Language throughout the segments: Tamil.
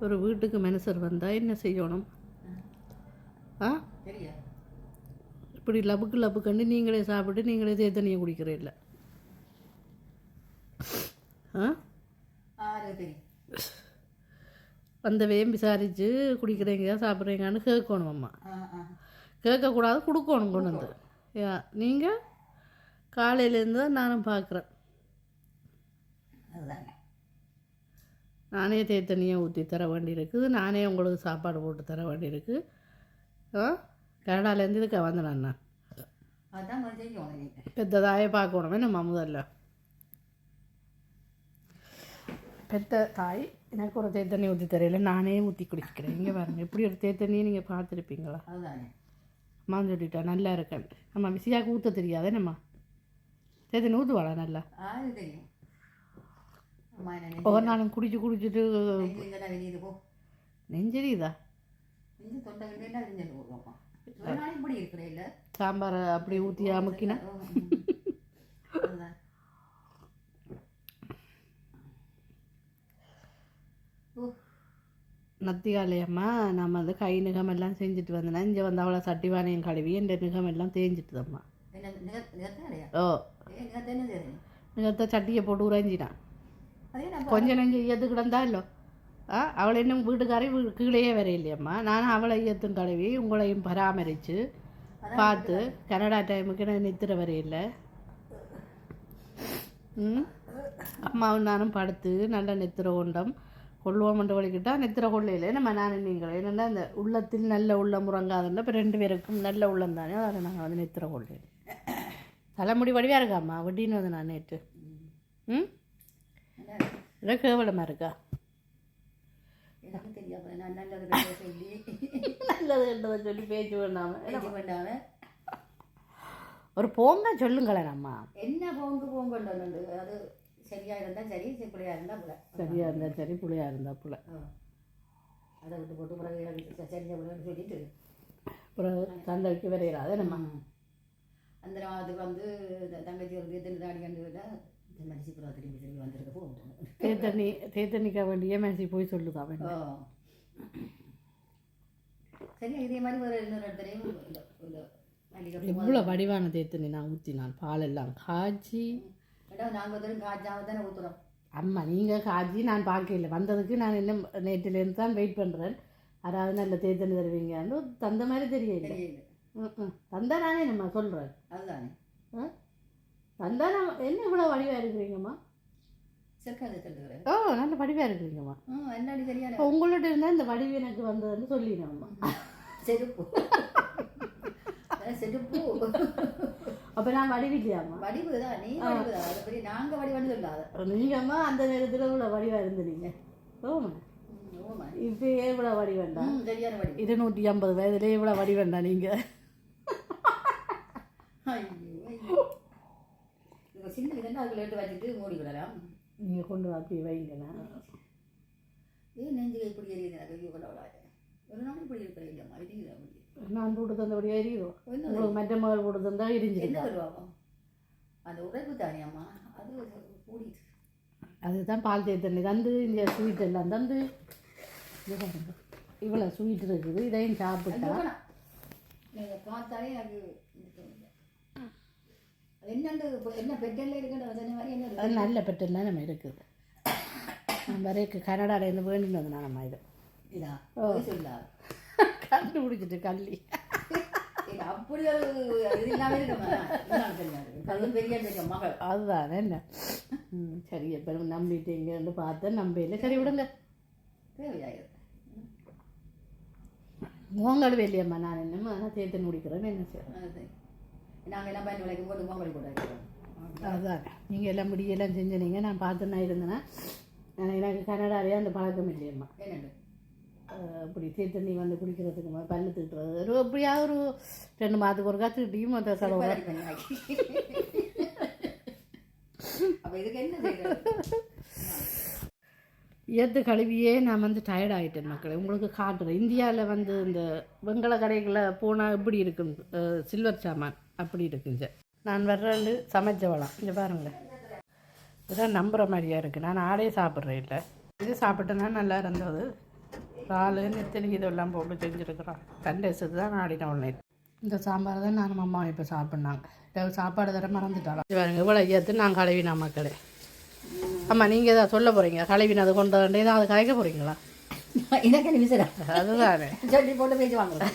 ஒரு வீட்டுக்கு மனுஷர் வந்தால் என்ன செய்யணும்? ஆ, இப்படி லபுக்கு கண்டு நீங்களே சாப்பிட்டு நீங்களே தேத்தனியை குடிக்கிறீல்ல? ஆ, வந்தவையும் விசாரித்து குடிக்கிறீங்க சாப்பிட்றீங்கன்னு கேட்கணும் அம்மா. கேட்கக்கூடாது, கொடுக்கணும் கொண்டு வந்து. நீங்கள் காலையிலேருந்து தான் நானும் பார்க்குறேன். நானே தேத்தனியை ஊற்றி தர வேண்டியிருக்குது, நானே உங்களுக்கு சாப்பாடு போட்டு தர வேண்டியிருக்கு. கனடாலேருந்து இதுக்கு வந்தேன் நான். பெற்றதாயே பார்க்கணுமே நம்ம முதல்ல. பெற்ற தாய் எனக்கு ஒரு தேத்தண்ணி ஊற்றி தரையில நானே ஊற்றி குடிக்கிறேன். இங்கே பாருங்கள், இப்படி ஒரு தேத்தண்ணியை நீங்கள் பார்த்துருப்பீங்களா? அம்மா சொல்லிட்டா நல்லா இருக்கேன். நம்ம விசியாவுக்கு ஊற்ற தெரியாதே நம்ம தேத்தண்ணி ஊற்றுவாளா நல்லா? ஒவ்வொரு நாளும் குடிச்சிட்டு நெஞ்சரியுதா? சாம்பாரை அப்படி ஊற்றி அமுக்கினா நத்திகாலையம்மா நம்ம வந்து கை நிகமெல்லாம் செஞ்சுட்டு வந்தேன்னா இங்கே வந்து அவளை சட்டிவானையும் கழுவி என் நிகமெல்லாம் தேஞ்சிட்டுதம்மா. ஓ, நிகத்தை சட்டியை போட்டு உறைஞ்சினான் கொஞ்சம் நெஞ்சு ஈயத்து கிடந்தா இல்லை. அவளை இன்னும் வீட்டுக்காரி கீழேயே வரையில்லையம்மா. நானும் அவளை ஈயத்தும் கழுவி உங்களையும் பராமரித்து பார்த்து கனடா டைமுக்கு நான் நித்திர வரையில்லை. அம்மாவும் நானும் படுத்து நல்ல நித்திர கொண்டம் கொள்வோம்ன்ற வழிக்கிட்டால் நித்திர கொள்ளையில் நம்ம நானும் நீங்கள் என்னென்னா இந்த உள்ளத்தில் நல்ல உள்ள முறங்காதுன்னா இப்போ 2 பேருக்கும் நல்ல உள்ளம் தானே. அதில் நாங்கள் வந்து நித்திர கொள்ளையில் தலைமுடி வடிவாக இருக்காம்மா வட்டின்னு வந்து நான் நேற்று. இல்லை கேவலமாக இருக்கா? நல்லது கண்டதை சொல்லி பேச்சு வேண்டாம ஒரு போங்க சொல்லுங்களேன் அம்மா. என்ன போங்குண்டு அது சரியாக இருந்தால் சரி, புள்ளையாக இருந்தால் புள்ள. சரியாக இருந்தால் சரி, புள்ளையாக இருந்தால் புள்ள. அதை விட்டு போட்டு பிறகு சரிஞ்ச பிள்ளைன்னு சொல்லிட்டு பிறகு சந்தைக்கு வரையிறாத நம்ம அந்த அதுக்கு வந்து தங்கச்சி ஒரு தேத்தண்ணி தாடி கண்டு விட்டால் மனுஷி புறா திரும்பி வந்திருக்க போகும். தேத்தண்ணிக்க வேண்டிய மனுஷி போய் சொல்லுதான். சரி, இதே மாதிரி ஒரு இன்னொரு இடத்துலையும் எவ்வளோ வடிவான தேத்தண்ணி நான் ஊற்றினான். பாலெல்லாம் காய்ச்சி நாங்கள் காய்ச்சாம தானே ஊற்றுறோம். அம்மா நீங்கள் காய்ச்சி நான் பார்க்கல வந்ததுக்கு நான் இன்னும் நேற்றுலேருந்து தான் வெயிட் பண்ணுறேன். அதாவது நல்ல தேத்தண்ணி தருவீங்கன்னு தந்த மாதிரி தெரியல. தந்தா நானே நம்ம சொல்கிறேன். அதுதானே தந்தா நான் என்ன இவ்வளோ வடிவாக இருக்கிறீங்கம்மா? ஓ, நல்ல வடிவாக இருக்கிறீங்கம்மா. என்னடி சரியா உங்கள்கிட்ட இருந்தால் இந்த வடிவு எனக்கு வந்ததுன்னு சொல்லினோம்மா. செருப்பு செருப்பு அப்போ நான் வடிவில்லையாம்மா? வடிவு தான், நீ வடிவு தான். அதை பற்றி நாங்கள் வடிவானு சொல்லாத. நீங்கம்மா அந்த நேரத்தில் இவ்வளோ வடிவாக இருந்தீங்க. ஓமா, இப்போ இவ்வளோ வடி வேண்டாம். சரியான வடி 250 வயதுலேயே இவ்வளோ வடி வேண்டாம் நீங்கள். சின்ன இதெல்லாம் அதுக்குள்ள எடுத்து வச்சுட்டு மூடி விடலாம். நீங்கள் கொண்டு அப்படி வைங்கண்ணா. ஏன் நெஞ்சு இப்படி எரியுது? கையை கொண்டு விடாது. ஒரு நாள் இப்படி இருக்கிற இல்லைம்மா, எரியுது. அப்படி நான் போட்டு தந்தபடி எரியுதோ? உங்களுக்கு மற்ற மகள் போட்டு தந்தா எரிஞ்சு என்ன வருவாங்க? அந்த உழைப்பு தானே அம்மா, அது கூடிட்டு. அதுதான் பால் தேத்தண்ணி தந்து இந்த ஸ்வீட் எல்லாம் தந்து இவ்வளோ ஸ்வீட் இருக்குது. இதையும் சாப்பிட்டா நீங்கள் பார்த்தாலே அது என்னண்டு என்ன பெட்டெல்லாம் இருக்குன்ற மாதிரி என்ன அது நல்ல பெட்டெல்லாம் நம்ம இருக்குது. நம்ம வரைக்கும் கனடாலேருந்து வேண்டிட்டு வந்தேன் நம்ம இது இதான் சொல்லா கண்டுபிடிச்சிட்டு கள்ளி அப்படி ஒரு இது இல்லாமல் இருக்க பெரிய மகள் அதுதான் என்ன. சரி, எப்போ நம்பிட்டு இங்கேருந்து பார்த்தேன் நம்பையில். சரி விடுங்க, தேவையாயிரு மோங்கல் வெளியம்மா. நான் என்னம்மா நான் தேத்தன் முடிக்கிறேன்னு என்ன செய்யறேன். நாங்கள் எல்லாம் பயன் விளைக்கும் போது மோங்கல் போட்டாங்க. அதுதான் நீங்கள் எல்லாம் முடியெல்லாம் செஞ்சுனீங்க. நான் பார்த்துன்னா இருந்தேன்னா எனக்கு கனடாலேயே அந்த பழக்கம் இல்லையம்மா. என்னண்டு இப்படி தேத்தண்ணி வந்து குடிக்கிறதுக்கு பல்லு திட்டுறது எப்படியா ஒரு 2 மாதத்துக்கு ஒரு காத்துக்கிட்டையும் அந்த செலவு. அப்போ இதுக்கு என்ன செய்யறது? ஏற்று கழுவியே நான் வந்து டயர்ட் ஆகிட்டேன் மக்களே. உங்களுக்கு காட்டுறேன். இந்தியாவில் வந்து இந்த வெங்கல கடைகளில் போனால் எப்படி இருக்கும் சில்வர் சாமான் அப்படி இருக்குங்க. நான் வர்றேன்னு சமைச்சவளாம். இங்கே பாருங்கள், இதுதான் நம்புகிற மாதிரியா இருக்குது. நான் ஆடே சாப்பிட்றேன் இல்லை. இது சாப்பிட்டேன்னா நல்லா இருந்தது. இறால் நெத்தலி இதெல்லாம் போட்டு செஞ்சுருக்குறோம். கண்டேசத்து தான் ஆடினோம் ஆன்லைன். இந்த சாம்பார் தான் நானும் அம்மா இப்போ சாப்பிட்னாங்க. சாப்பாடு தர மறந்துட்டாலும் பாருங்க இவ்வளோ ஏற்று நான் கழுவினா மக்களே. ஆமாம் நீங்கள் எதாவது சொல்ல போகிறீங்க கழுவினது கொண்டு வந்து ஏதாவது கலைக்க போகிறீங்களா? அதுதானே சொல்லி போட்டு பேச்சு வாங்குறேன்.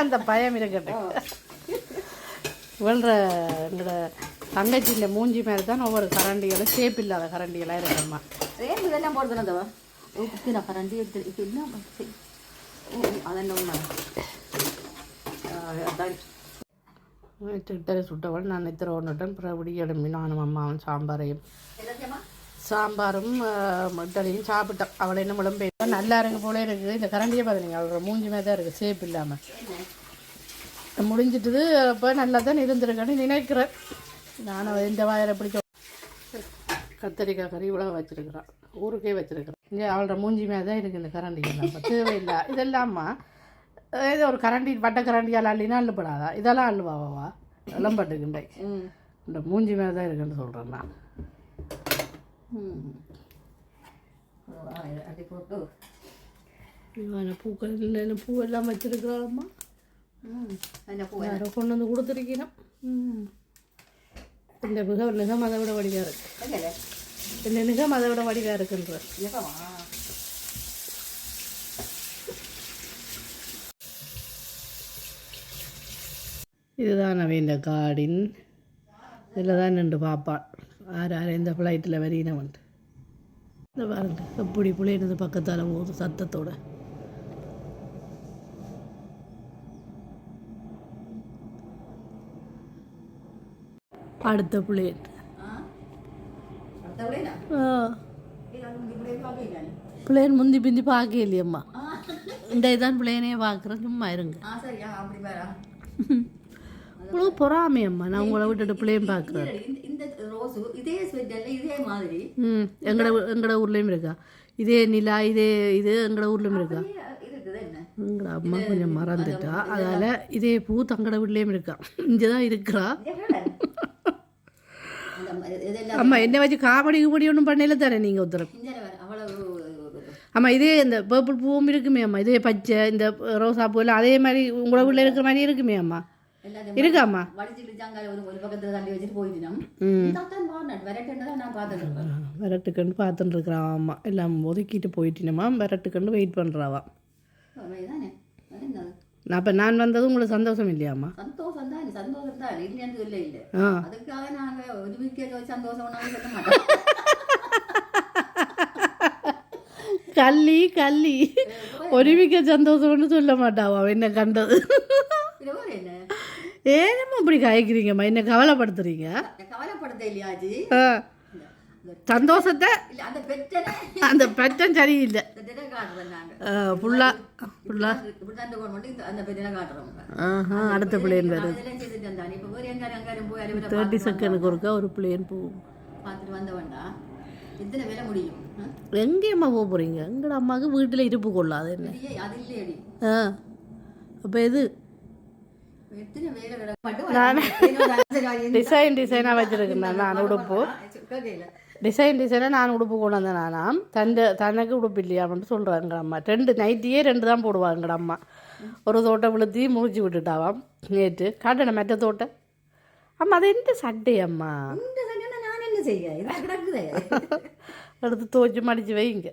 அந்த பயம் இருக்கட்டும். இவள்ற எங்களோட தங்கச்சியில் மூஞ்சி மாதிரி தான் ஒவ்வொரு கரண்டிகளும் ஷேப் இல்லாத கரண்டிகளாக இருக்குமா. இதெல்லாம் போடுறதுனதவா உப்புனா கரண்டி எடுத்து என்ன அதென்ன சிட்டரை சுட்டவள் நான் நித்திர ஒன்றுட்டன் பிறபடி எழும்பி நானும் அம்மாவும் சாம்பாரும் இட்டலையும் சாப்பிட்டோம். அவளை என்ன விளம்பே நல்லா இருக்கு போல இருக்குது. இந்த கரண்டியே பார்த்துனீங்க அவளோட மூஞ்சி மாதிரி தான் இருக்குது ஷேப் இல்லாமல் முடிஞ்சிட்டுது. அப்போ நல்லா தான் இருந்திருக்கேன்னு நினைக்கிறேன். நானும் இந்த வாயில் பிடிச்ச கத்தரிக்காய் கறி இவ்வளோ வச்சுருக்குறான். ஊருக்கே வச்சுருக்குறேன். இங்கே அவளோட மூஞ்சி மாதிரி தான் இருக்குது இந்த கரண்டிகள். தேவையில்லை இதெல்லாமா ஏதோ ஒரு கரண்டி வட்ட கரண்டியால் அள்ளினா அள்ளுப்படாதா? இதெல்லாம் அள்ளுவாவா எல்லாம் பட்டுக்குண்டே இந்த மூஞ்சி மேலே தான் இருக்குன்னு சொல்கிறேன் நான். அடி போட்டு பூக்கள் இல்லை பூவெல்லாம் வச்சுருக்குறாம்மா. யாரோ கொண்டு வந்து கொடுத்துருக்கீங்கன்னா இந்த நிகம் அதை விட வடிவாக இருக்கு. இந்த நிகம் அதை விட வடிவாக இருக்குன்ற இதுதான் அவன் இந்த கார்டின். இதில் தான் நின்று பார்ப்பான் யார் இந்த ஃப்ளைட்டில் வரையினவன்ட்டு. இந்த பாருங்க எப்படி பிள்ளைனது பக்கத்தால் போகுது சத்தத்தோட. அடுத்த பிள்ளைன் பிள்ளைன் முந்தி பிந்தி பார்க்க இல்லையம்மா. இந்த இதான் பிள்ளைனே பார்க்குறேன். சும்மா இருங்க. உங்களுக்கு பொறாமையம்மா நான் உங்களை விட்டுட்டு பிள்ளையும் பார்க்குறேன். எங்கட ஊர்லேயும் இருக்கா இதே நிலா இது எங்கட ஊர்லேயும் இருக்கா. எங்கட அம்மா கொஞ்சம் மறந்துட்டா அதால் இதே பூ தங்கட வீட்லேயும் இருக்கா. இங்கே தான் இருக்கிறா. அம்மா என்ன வச்சு காமெடி ஒன்றும் பண்ணல தானே நீங்கள் உத்தரம். ஆமாம் இதே இந்த பர்பிள் பூவும் இருக்குமே அம்மா. இதே பச்சை இந்த ரோசா பூ எல்லாம் அதே மாதிரி உங்களோட வீட்டில் இருக்கிற மாதிரி இருக்குமே அம்மா. இருக்காம்மா விரட்டுக்கண்டு பார்த்துட்டு இருக்கிறான். ஆமாம் எல்லாம் ஒதுக்கிட்டு போயிட்டினம்மா. விரட்டுக்கண்டு வெயிட் பண்ணுறாவா. அப்போ நான் வந்தது உங்களுக்கு சந்தோஷம் இல்லையாம்மா? சந்தோஷம் தான் சந்தோஷம் தான் இல்லைன்னு இல்லை இல்லை. அதுக்காக நாங்கள் ஒருமிக்க சந்தோஷம் கள்ளி ஒருமிக்க சந்தோஷம்னு சொல்ல மாட்டாவா என்ன கண்டது. ஏனம்மா இப்படி காய்க்கிறீங்கம்மா என்ன கவலைப்படுத்துறீங்க? கவலைப்படுத்த இல்லையாஜி சந்தோஷத்தை அந்த பிரச்சனை சரியில்லை. அடுத்த பிள்ளைன் வருது 30 செகண்டுக்கு ஒருக்கா ஒரு பிள்ளைன் போகும். எங்கேயம்மா போக போகிறீங்க? எங்கட அம்மாவுக்கு வீட்டில் இருப்பு கொள்ளாது என்ன. அப்போ எது டிசைனாக வச்சுருக்கேன் நான் உடுப்பு டிசைனாக நான் உடுப்பு கொண்டு வந்தேன். நானாம் தனக்கு உடுப்பு இல்லையா அப்படின்னு சொல்கிறேன். எங்கள் அம்மா 2 நைட்டியே 2 தான் போடுவாங்க. எங்கள் அம்மா ஒரு தோட்டை விழுத்தி முடிச்சு விட்டுட்டாவாம் நேற்று காட்டண மெட்ட தோட்டை. அம்மா அது எந்த சட்டை அம்மா நான் என்ன செய்ய எடுத்து துவச்சி மடித்து வைங்க.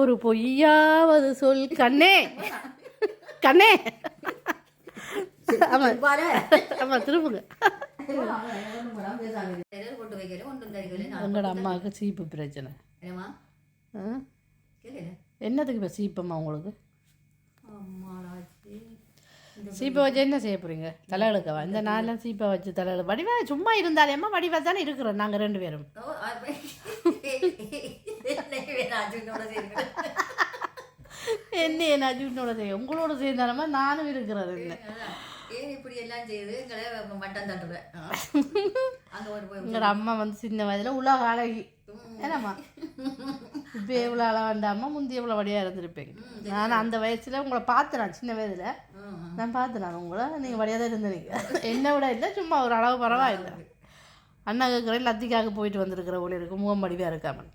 ஒரு பொய்யாவது சொல் கண்ணே கண்ணே. ஆமாம் ஆமாம் திரும்புங்க. உங்களோட அம்மாவுக்கு சீப்பு பிரச்சனை. என்னதுக்கு இப்போ சீப்பம்மா உங்களுக்கு? சீப்பை வச்சு என்ன செய்ய போகிறீங்க? தலையெழுக்கவா? இந்த நாளெலாம் சீப்பை வச்சு தலையெழு வடிவா சும்மா இருந்தாலேம்மா வடிவா தானே இருக்கிறோம் நாங்கள் 2 பேரும். என்ன அஜுனோட செய்ய உங்களோட சேர்ந்தாலமா நானும் இருக்கிறது. எங்களோட அம்மா வந்து சின்ன வயதில் உலக அழகி ஏன்னாம்மா. இப்போ எவ்வளோ அழகாண்டாம்மா முந்தைய எவ்வளோ வழியாக இருந்திருப்பேங்க. நான் அந்த வயசில் உங்களை பார்த்தேன் சின்ன வயதில் நான் பார்த்தேன் உங்களை. நீங்கள் வழியாக தான் இருந்தீங்க என்னை விட இல்லை சும்மா ஒரு அளவு பரவாயில்லை. அண்ணா கேட்குறேன் லத்திக்காக போயிட்டு வந்திருக்கிற ஊழியருக்கு முகம் வடிவாக இருக்காமல்.